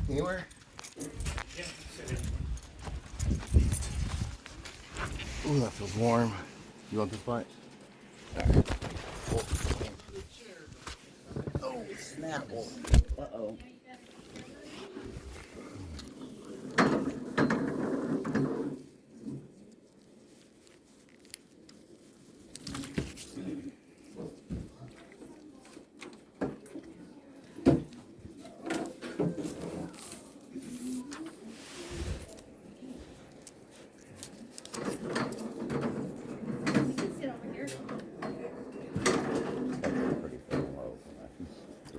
Anywhere? Ooh, that feels warm. You want this spot? Alright. Oh, snap. Uh-oh.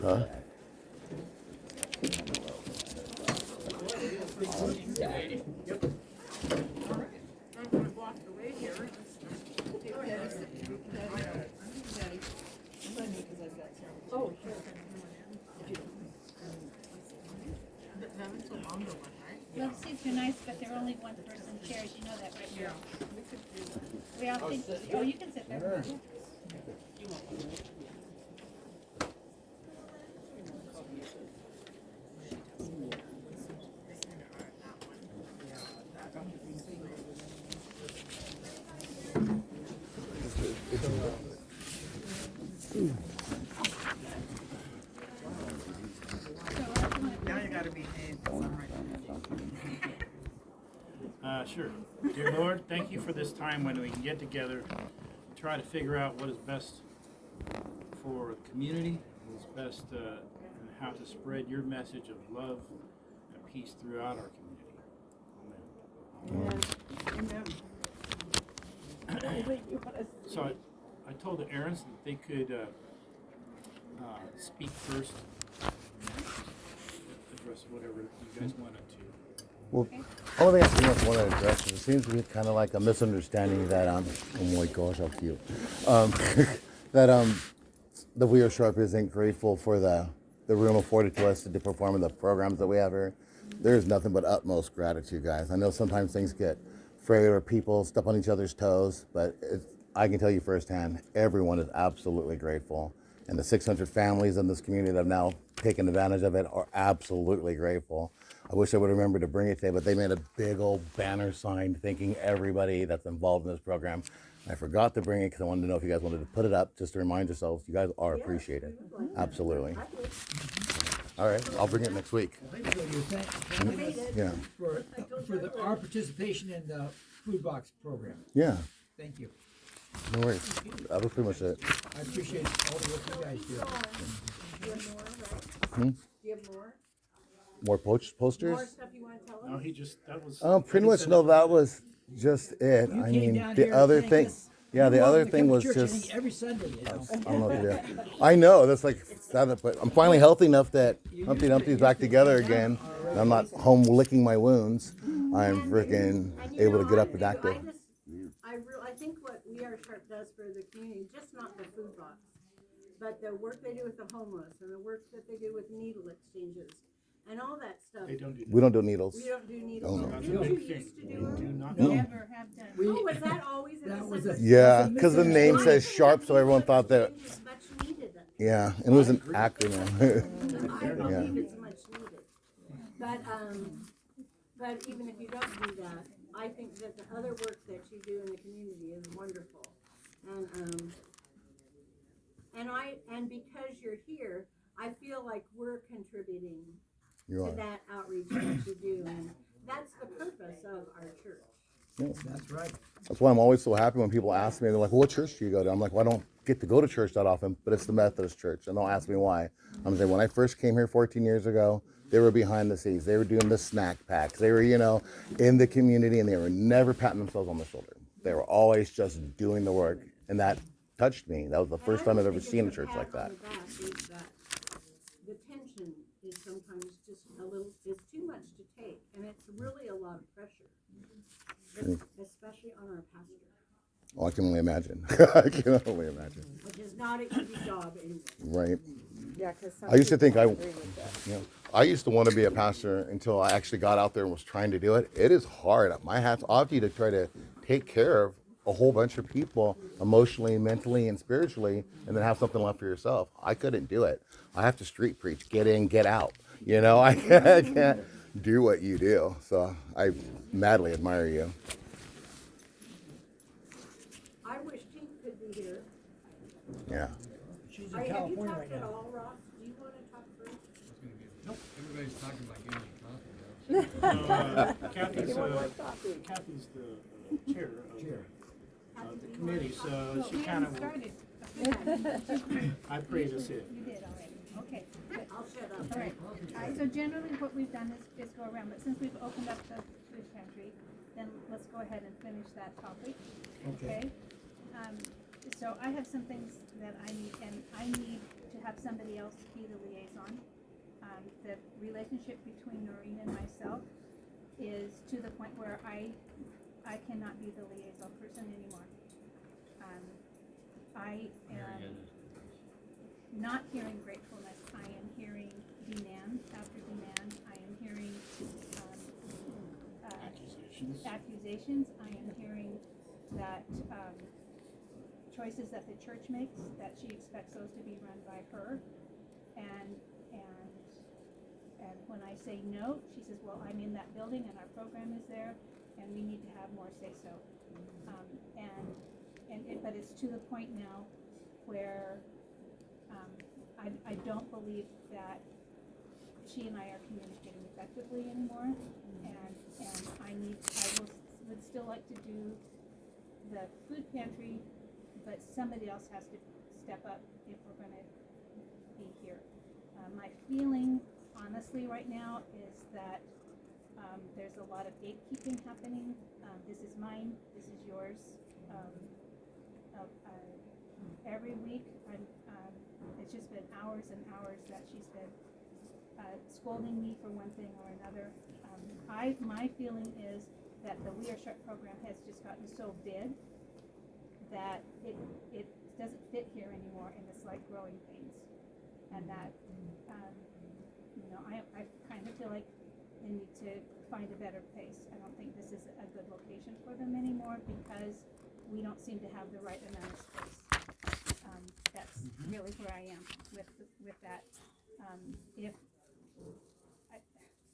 Huh? Love seats are nice, but they're only one person chairs, you know that, right? Yeah. We all think, oh, you can sit there. Now you gotta behave. Sure. Dear Lord, thank you for this time when we can get together, try to figure out what is best for the community, what is best and how to spread your message of love and peace throughout our community. Amen. So I told the Aarons that they could speak first, address whatever you guys wanted to. Well, only thing I think I want to address is it seems to be kind of like a misunderstanding that oh my gosh, how cute, that the We Are Sharp isn't grateful for the room afforded to us to perform in the programs that we have here. There's nothing but utmost gratitude, guys. I know sometimes things get frayed or people step on each other's toes, but I can tell you firsthand, everyone is absolutely grateful. And the 600 families in this community that have now taken advantage of it are absolutely grateful. I wish I would remember to bring it today, but they made a big old banner sign thanking everybody that's involved in this program. I forgot to bring it because I wanted to know if you guys wanted to put it up just to remind yourselves you guys are appreciated. Absolutely. All right, I'll bring it next week. Yeah. For our participation in the food box program. Yeah. Thank you. No worries. That was pretty much it. I appreciate all the work you guys do. Do you have more, right? Do you have more? More posters? More stuff you want to tell us? No, he just, that was. Pretty much, no, that was just it. You I came mean, down the here other saying thing, this. yeah, You the want other to thing come to was church, I just, think, every Sunday, you know. I don't know what to do. I know, that's like, sad, but I'm finally healthy enough that Humpty Dumpty's back together again. And I'm not home licking my wounds. I'm freaking And you able know, to get I up and think- active. I think what We Are Sharp does for the community, just not the food box, but the work they do with the homeless and the work that they do with needle exchanges and all that stuff. They don't do We don't do needles. We don't do needles. Oh, no. Did you used to do Do them? not. Never have done. We, Oh, was that always in That the was separate? Yeah, because the name I says think sharp, that so everyone needle thought that, exchange is much needed. yeah, and it was an acronym. I believe it's much needed. But even if you don't do that, I think that the other work that you do in the community is wonderful. And because you're here, I feel like we're contributing You to are. that outreach that you do, and that's the purpose of our church. that's right. That's why I'm always so happy when people ask me, they're like, well, what church do you go to? I'm like, well, I don't get to go to church that often, but it's the Methodist church. And they'll ask me why. I'm saying, when I first came here 14 years ago, they were behind the scenes. They were doing the snack packs. They were, in the community, and they were never patting themselves on the shoulder. They were always just doing the work. And that touched me. That was the first time I've ever seen a church like that. The tension is sometimes just is too much to take, and it's really a lot of pressure, especially on our pastor. Oh, I can only imagine. I can only imagine. Which is not an easy job anyway. Right. Yeah, because I used to think I used to want to be a pastor until I actually got out there and was trying to do it. It is hard. My hat's off to you to try to take care of a whole bunch of people emotionally, mentally, and spiritually, and then have something left for yourself. I couldn't do it. I have to street preach, get in, get out. You know, I can't do what you do. So I madly admire you. I wish Tink could be here. Yeah. She's in Have you California talked right at now. all, Ross? Do you want to talk first? Everybody's talking about getting coffee, Kathy's the chair of the committee, so she We kind haven't of, started. I prayed us in. You did already. Okay, good. I'll shut up. All right. So generally what we've done is go around, but since we've opened up the food pantry, then let's go ahead and finish that topic. Okay? So I have some things that I need, and I need to have somebody else be the liaison. The relationship between Noreen and myself is to the point where I cannot be the liaison person anymore. I am not hearing gratefulness. I am hearing demand after demand. I am hearing accusations. I am hearing that choices that the church makes, that she expects those to be run by her. And when I say no, she says, well, I'm in that building and our program is there and we need to have more say-so. But it's to the point now where I don't believe that she and I are communicating effectively anymore, and I would still like to do the food pantry, but somebody else has to step up if we're gonna be here. My feeling, honestly, right now is that there's a lot of gatekeeping happening. This is mine, this is yours. Every week, it's just been hours and hours that she's been scolding me for one thing or another. My feeling is that the We Are Sharp program has just gotten so big that it doesn't fit here anymore, and it's like growing pains. And that, I kind of feel like they need to find a better place. I don't think this is a good location for them anymore because we don't seem to have the right amount of space. That's really where I am with that.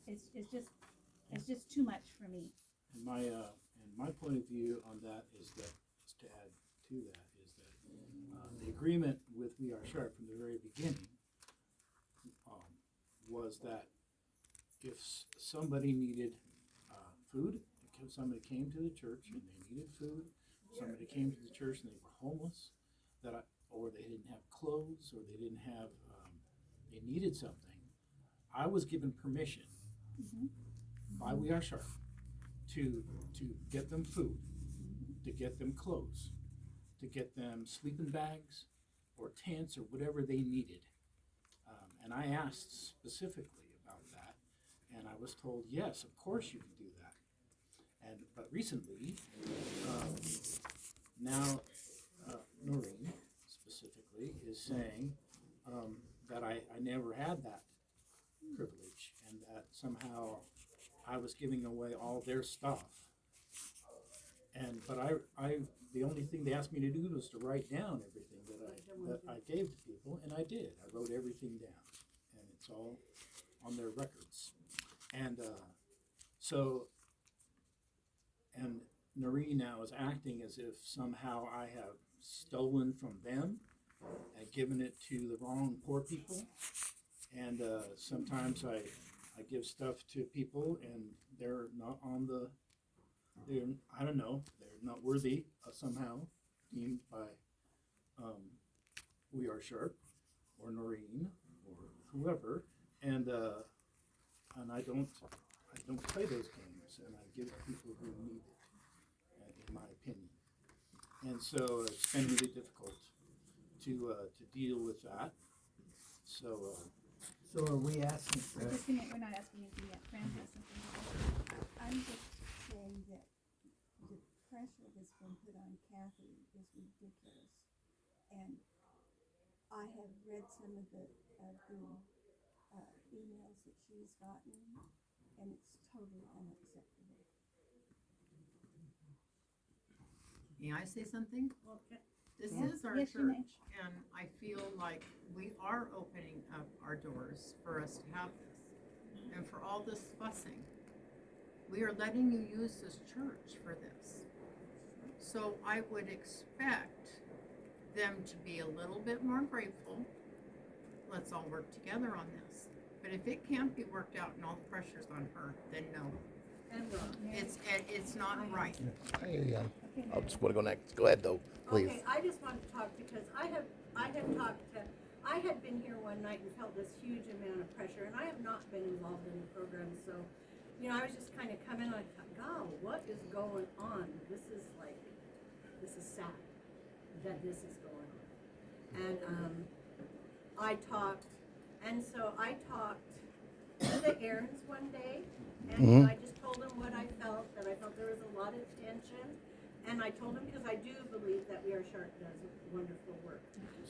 It's just too much for me. And my point of view on that is to add to that is that the agreement with We Are Sharp from the very beginning was that if somebody needed food, if somebody came to the church and they needed food, somebody came to the church and they were homeless, or they didn't have clothes, or they didn't have, they needed something, I was given permission by We Are Sharp to get them food, to get them clothes, to get them sleeping bags or tents or whatever they needed. And I asked specifically about that, and I was told, yes, of course you can do that. But recently, now Noreen specifically is saying that I never had that privilege, and that somehow I was giving away all their stuff. But the only thing they asked me to do was to write down everything that I gave to people, and I did. I wrote everything down, and it's all on their records. And Noreen now is acting as if somehow I have stolen from them and given it to the wrong poor people. And sometimes I give stuff to people and they're not I don't know, they're not worthy somehow, deemed by We Are Sharp or Noreen or whoever, and I don't play those games, and I give to people who need it, in my opinion. And so it's been really difficult to deal with that. So, So are we asking, We're not asking anything yet. Fran has something to say. I'm just saying that the pressure that's been put on Kathy is ridiculous. And I have read some of the emails that she's gotten, and it's totally unacceptable. May I say something? Okay. This Yeah. is our Yes, you may. church, and I feel like we are opening up our doors for us to have this. And for all this fussing, we are letting you use this church for this. So I would expect them to be a little bit more grateful. Let's all work together on this. But if it can't be worked out and all the pressure's on her, then no. And Rob. It's not right. I hear you. I just want to go next. Go ahead, though, please. Okay, I just want to talk because I had been here one night and felt this huge amount of pressure, and I have not been involved in the program, so, you know, I was just kind of coming and I thought, God, what is going on? This is sad that this is going on. And I talked to the Aarons one day, and I just told them what I felt, that I felt there was a lot of tension. And I told him, because I do believe that We Are Sharp does wonderful work.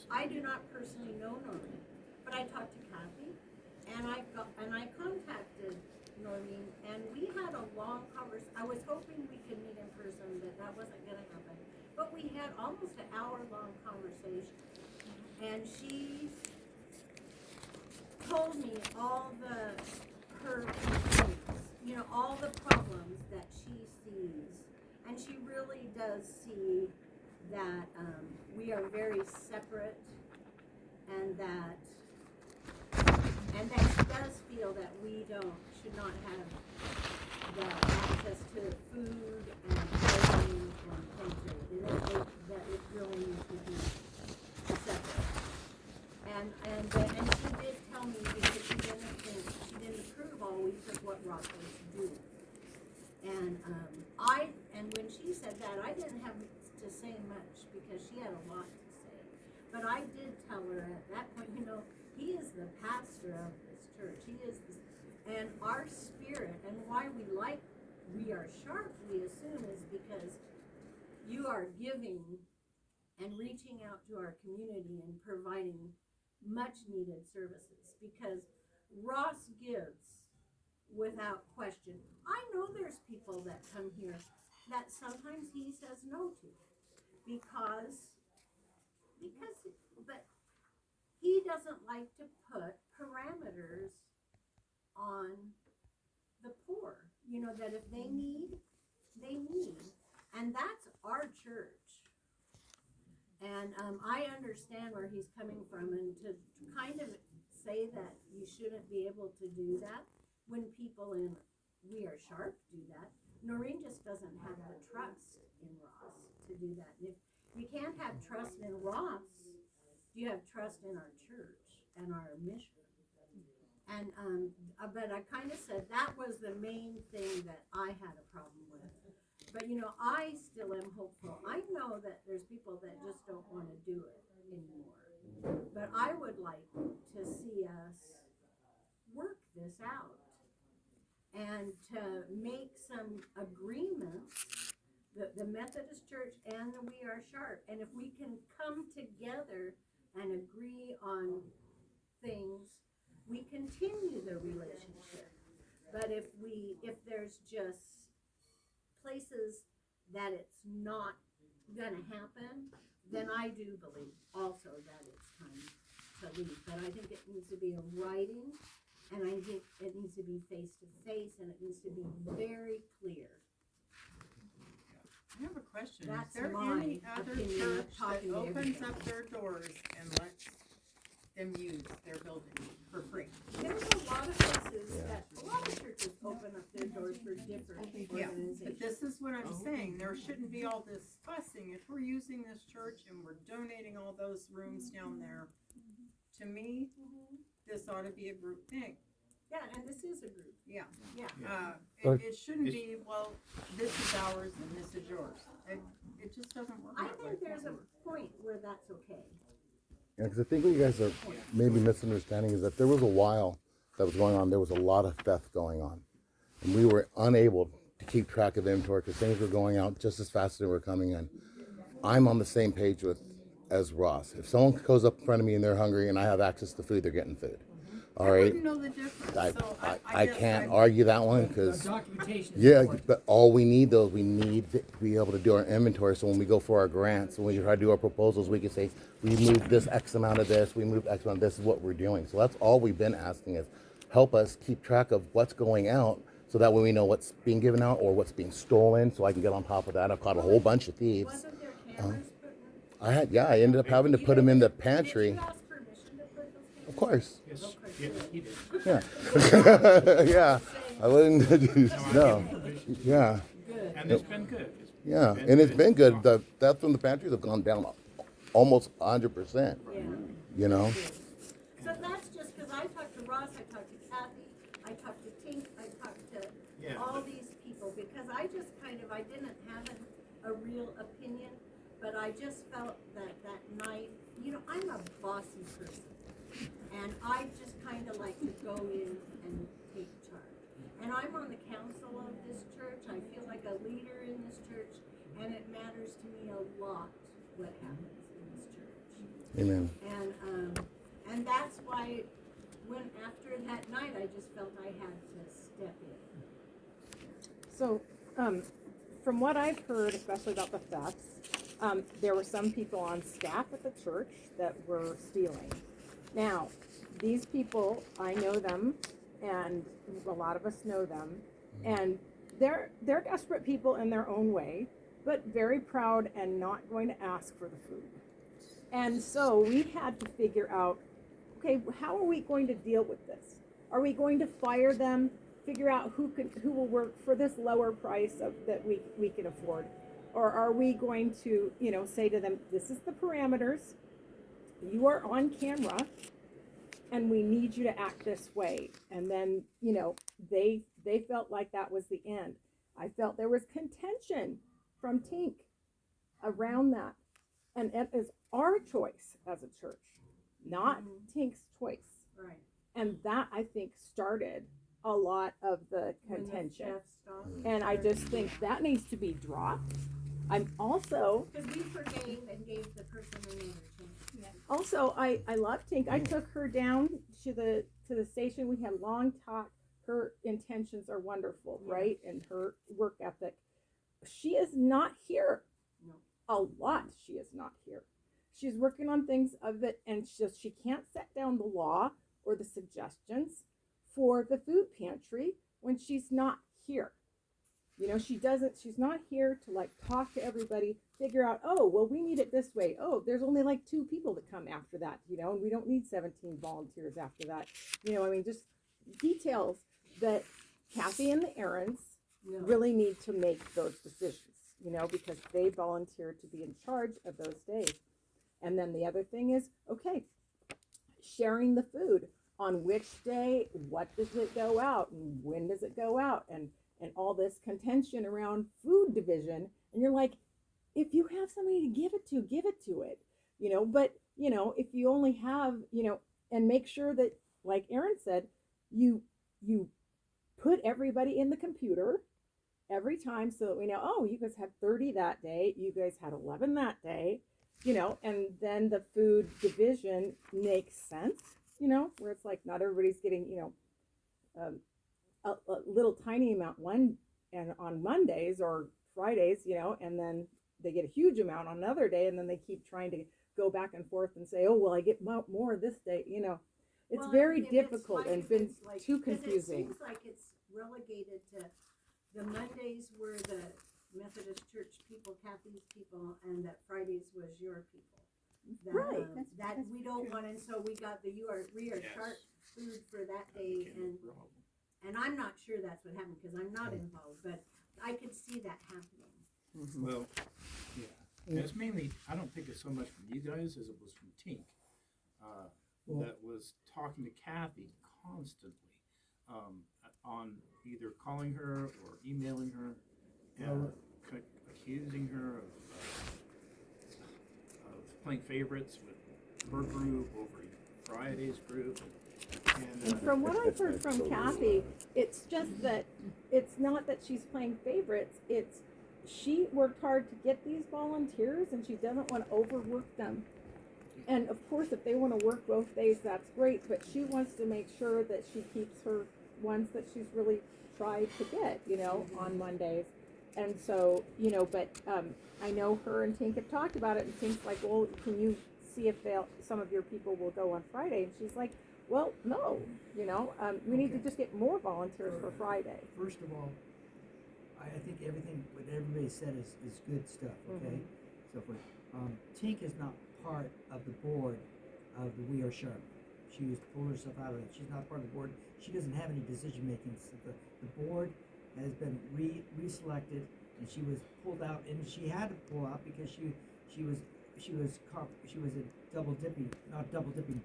I do not personally know Noreen, but I talked to Kathy, and I contacted Noreen, and we had a long conversation. I was hoping we could meet in person, but that wasn't going to happen. But we had almost an hour-long conversation, and she told me all her complaints, you know, all the problems that she sees. And she really does see that we are very separate, and that she does feel that we should not have the access to food and clothing and things that it really needs to be separate. And she did tell me, because she didn't approve always of what Ross was doing. And when she said that, I didn't have to say much because she had a lot to say. But I did tell her at that point, you know, he is the pastor of this church. He is and our spirit, and why we are sharp, we assume, is because you are giving and reaching out to our community and providing much needed services, because Ross gives without question. I know there's people that come here that sometimes he says no to but he doesn't like to put parameters on the poor, you know, that if they need, and that's our church. And I understand where he's coming from, and to kind of say that you shouldn't be able to do that when people in We Are Sharp do that. Noreen just doesn't have the trust in Ross to do that. And if you can't have trust in Ross, you have trust in our church and our mission. And but I kind of said that was the main thing that I had a problem with. But you know, I still am hopeful. I know that there's people that just don't want to do it anymore. But I would like to see us work this out and to make some agreements, the Methodist Church and the We Are Sharp. And if we can come together and agree on things, we continue the relationship. But if there's just places that it's not gonna happen, then I do believe also that it's time to leave. But I think it needs to be in writing, and I think it needs to be face to face, and it needs to be very clear. I have a question. That's Is there my any other opinion of church that talking to opens everybody. up their doors and lets them use their building for free? There's a lot of places that, a lot of churches open up their doors for different Yeah, organizations. but this is what I'm saying. There shouldn't be all this fussing. If we're using this church and we're donating all those rooms down there, to me, this ought to be a group thing. Yeah, and this is a group, Yeah. yeah. It shouldn't be, well, this is ours and this is yours. It just doesn't work I that way. think there's a point where that's okay. Yeah, because I think what you guys are maybe misunderstanding is that there was a while that was going on. There was a lot of theft going on, and we were unable to keep track of inventory because things were going out just as fast as they were coming in. I'm on the same page as Ross. If someone goes up in front of me and they're hungry and I have access to food, they're getting food. All I right. wouldn't know the difference, so I guess can't I'm- argue that one because Documentation. is yeah, important. but all we need though is we need to be able to do our inventory. So when we go for our grants, when we try to do our proposals, we can say we moved this X amount of this, we moved X amount. This is what we're doing. So that's all we've been asking is help us keep track of what's going out, so that way we know what's being given out or what's being stolen. So I can get on top of that. I've caught a whole bunch of thieves. Wasn't there cameras put in? I ended up having to put them in the Did pantry. you ask permission to put those cameras? Of course. Yes, yes, he did. Yeah. Yeah. I wouldn't do no. Yeah. And it's been good. Yeah, and it's been good. The theft from the pantries have gone down almost 100%. Yeah. You know, So that's just because I talked to Ross, I talked to Kathy, I talked to Tink, I talked to Yeah. all these people, because I just I didn't have a real opinion, but I just felt that night, I'm a bossy person. And I just kind of like to go in and take charge. And I'm on the council of this church, I feel like a leader in this church, and it matters to me a lot what happens in this church. amen. And that's why when after that night, I just felt I had to step in. So, from what I've heard, especially about the thefts, there were some people on staff at the church that were stealing. Now, these people, I know them, and a lot of us know them, and they're desperate people in their own way, but very proud and not going to ask for the food. And so we had to figure out, okay, how are we going to deal with this? Are we going to fire them, figure out who will work for this lower price that we can afford? Or are we going to, say to them, this is the parameters, you are on camera, and we need you to act this way. And then, they felt like that was the end. I felt there was contention from Tink around that. And it is our choice as a church, not Tink's choice. Right. And that, I think, started a lot of the contention. When the theft stopped. And I just think that needs to be dropped. I'm also, Because we forgave and gave the person another chance. also, I love Tink. I took her down to the station. We had a long talk. Her intentions are wonderful, right? And her work ethic. She is not here. No. A lot she is not here. She's working on things of it, and she can't set down the law or the suggestions for the food pantry when she's not here. She's not here to talk to everybody, figure out, oh, well, we need it this way. Oh, there's only 2 people that come after that, and we don't need 17 volunteers after that. Just details that Kathy and the Aarons No. really need to make those decisions, because they volunteered to be in charge of those days. And then the other thing is, okay, sharing the food. On which day, what does it go out, and when does it go out, and all this contention around food division. And you're like, if you have somebody to give it to it, but, if you only have, and make sure that, like Aaron said, you put everybody in the computer every time so that we know, oh, you guys had 30 that day, you guys had 11 that day, and then the food division makes sense, where it's like not everybody's getting, a little tiny amount on Mondays or Fridays, and then they get a huge amount on another day, and then they keep trying to go back and forth and say, oh, well, I get more this day, It's Well, very if it's difficult and if been it's like- too 'cause confusing. It seems like it's relegated to the Mondays were the Methodist Church people, Kathy's people, and that Fridays was your people. That, Right. That That's we don't true. want, and so we got we are Yes. sharp food for that day, and I'm not sure that's what happened, because I'm not involved, but I could see that happening. Well, yeah. And it's mainly, I don't think it's so much from you guys as it was from Tink, that was talking to Kathy constantly, on either calling her or emailing her, accusing her of playing favorites with her group over Friday's group. And from what I've heard from Kathy, it's just that it's not that she's playing favorites. It's she worked hard to get these volunteers, and she doesn't want to overwork them. And of course, if they want to work both days, that's great. But she wants to make sure that she keeps her ones that she's really tried to get, on Mondays. And so, but I know her and Tink have talked about it, and Tink's like, well, can you see if some of your people will go on Friday? And she's like, well, no, we need to just get more volunteers for Friday. First of all, I think what everybody said is good stuff, okay? So forth. Tink is not part of the board of the We Are Sharp. She has pulled herself out of it. She's not part of the board. She doesn't have any decision making. So the board has been reselected, and she was pulled out, and she had to pull out because she was a double dipping, not double dipping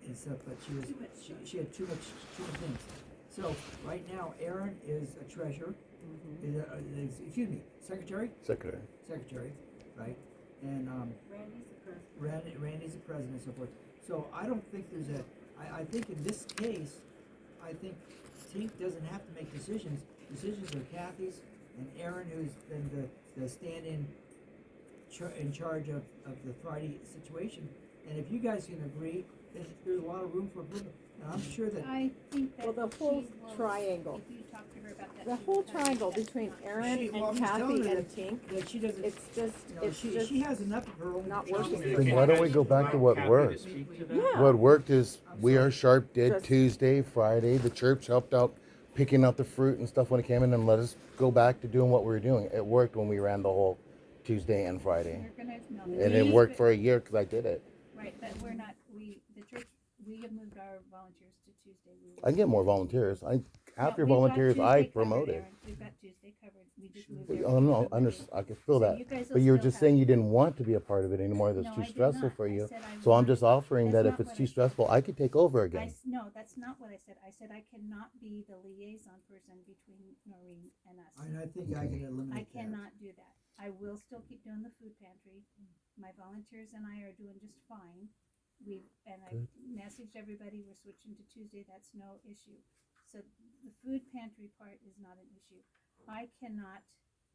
and stuff, but she had too much things. So right now, Aaron is a treasurer. Excuse me, secretary, right? And Randy's the president. Randy's the president, and so forth. So I don't think there's I think in this case, I think Tink doesn't have to make decisions. Decisions are Kathy's and Aaron, who's been the stand-in in charge of the Friday situation. And if you guys can agree, then there's a lot of room for improvement. And I'm sure that I think that Well, the whole she will- triangle. If you talk to her about that. The she whole will tell you triangle that between it's not- Aaron She- well, and I'm just telling Kathy her and Tink, that she doesn't. it's just, she has enough of her own. not troubles. working. Then why don't we go back to what Kathy worked? speak to that? Yeah. What worked is We Are Sharp did Just- Tuesday, Friday. The church helped out picking out the fruit and stuff when it came in, and let us go back to doing what we were doing. It worked when we ran the whole Tuesday and Friday, You're gonna, no, and it worked for a year because I did it. Right, but we're not, the church, we have moved our volunteers to Tuesday. I can get more volunteers. Half your No, we've got volunteers Tuesday I covered, promoted. Aaron. We've got Tuesday covered, we just moved. Oh everything no, to Monday. I can feel So that. you guys will But you were still just have- saying you didn't want to be a part of it anymore. That's No, too I did stressful not. for I you. said I So I'm want- just offering That's that not if it's what too I said. stressful, I could take over again. No, that's not what I said. I said I cannot be the liaison person between Noreen and us. And I think I can eliminate I that. cannot do that. I will still keep doing the food pantry. My volunteers and I are doing just fine. I messaged everybody, we're switching to Tuesday, that's no issue. So the food pantry part is not an issue. I cannot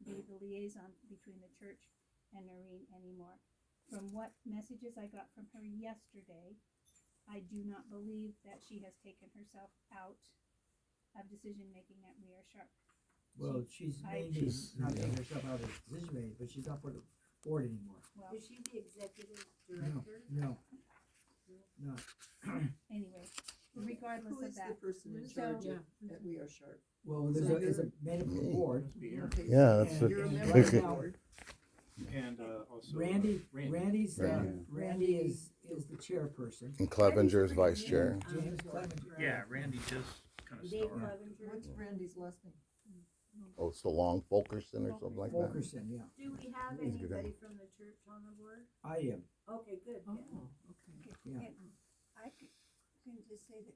be the liaison between the church and Noreen anymore. From what messages I got from her yesterday, I do not believe that she has taken herself out of decision making at We Are Sharp. Well, she's I- mainly not taking herself out of the decision making, but she's not part of the board anymore. Well, Is she the executive No, director? no. anyway, regardless of that. person in So- charge at We Are Sharp? Well, there's a made up Me. board. Must be Aaron. Okay, Yeah, that's And what. You're a member right of the now, board. And also Randy, Randy. Randy's, Randy. Randy is the chairperson. And Clevenger's vice chair. James Clevenger. Yeah, Randy just kind of Dave started. Clevenger? What's Randy's last name? Oh, so long Fulkerson or something like that. Fulkerson, yeah. Do we have He's a good anybody from the church on the board? I am. Okay, good. Oh, yeah. okay. Yeah. And I can just say that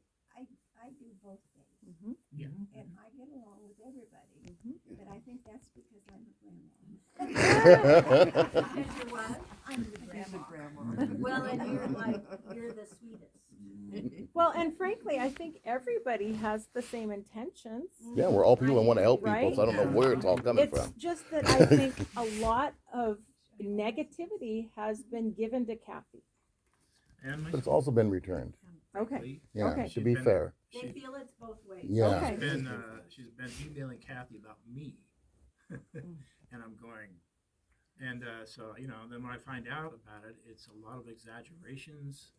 I do both days. Yeah. And I get along with everybody, but I think that's because I'm a grandma. Because you're what? I'm the She's a grandma. grandma. Well, and you're the sweetest. Well, and frankly, I think everybody has the same intentions. Yeah, we're all people and want to help people, Right? so I don't know where it's all coming It's from. just that I think a lot of negativity has been given to Kathy. And But it's also been returned. Okay. Yeah, Okay. to be fair. They She, feel it's both ways. Yeah. Okay. she's been emailing Kathy about me, and I'm going, and so then when I find out about it, it's a lot of exaggerations.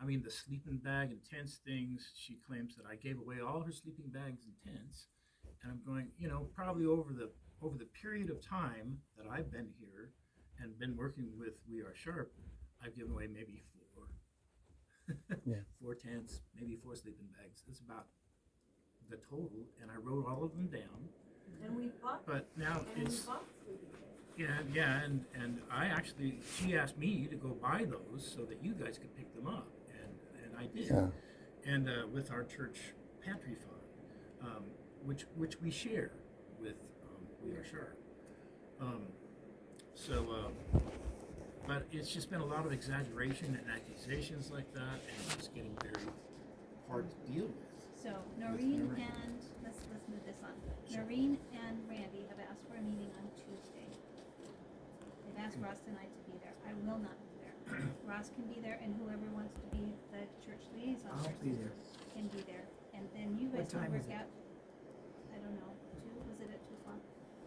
I mean, the sleeping bag and tents things. She claims that I gave away all her sleeping bags and tents, and I'm going, probably over the period of time that I've been here and been working with We Are Sharp, I've given away maybe 4. Yeah. 4 tents, maybe 4 sleeping bags. That's about the total, and I wrote all of them down. And we bought, But now and we it's bought sleeping bags. yeah, and I actually, she asked me to go buy those so that you guys could pick them up, and I did. Yeah. And with our church pantry fund, which we share with We Are Sharp. But it's just been a lot of exaggeration and accusations like that, and it's getting very hard to deal with. So Noreen and, let's move this on. Noreen and Randy have asked for a meeting on Tuesday. They've asked Ross and I to be there. I will not be there. Ross can be there, and whoever wants to be the church liaison I'll be there. can be there. And then you What guys can time work is it? out, I don't know, was it at 2 o'clock?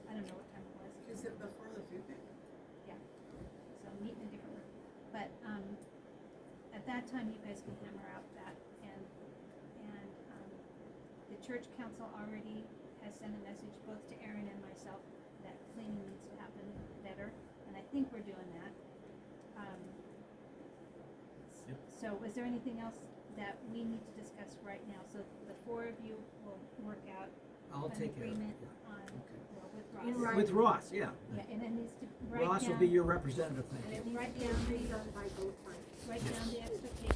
I don't know what time it was. Is it before the food bank? So meet in a different room. But, at that time, you guys can hammer out that, and, the church council already has sent a message both to Aaron and myself that cleaning needs to happen better, and I think we're doing that. Yep. So is there anything else that we need to discuss right now? So the four of you will work out I'll an take care of it. agreement yeah. on, Okay. well, with In Ross. writing. With Ross, yeah. Yeah, and it needs to write down. Ross will be your representative, thank And you. then write It down needs to be the, done by both parties. write down the expectations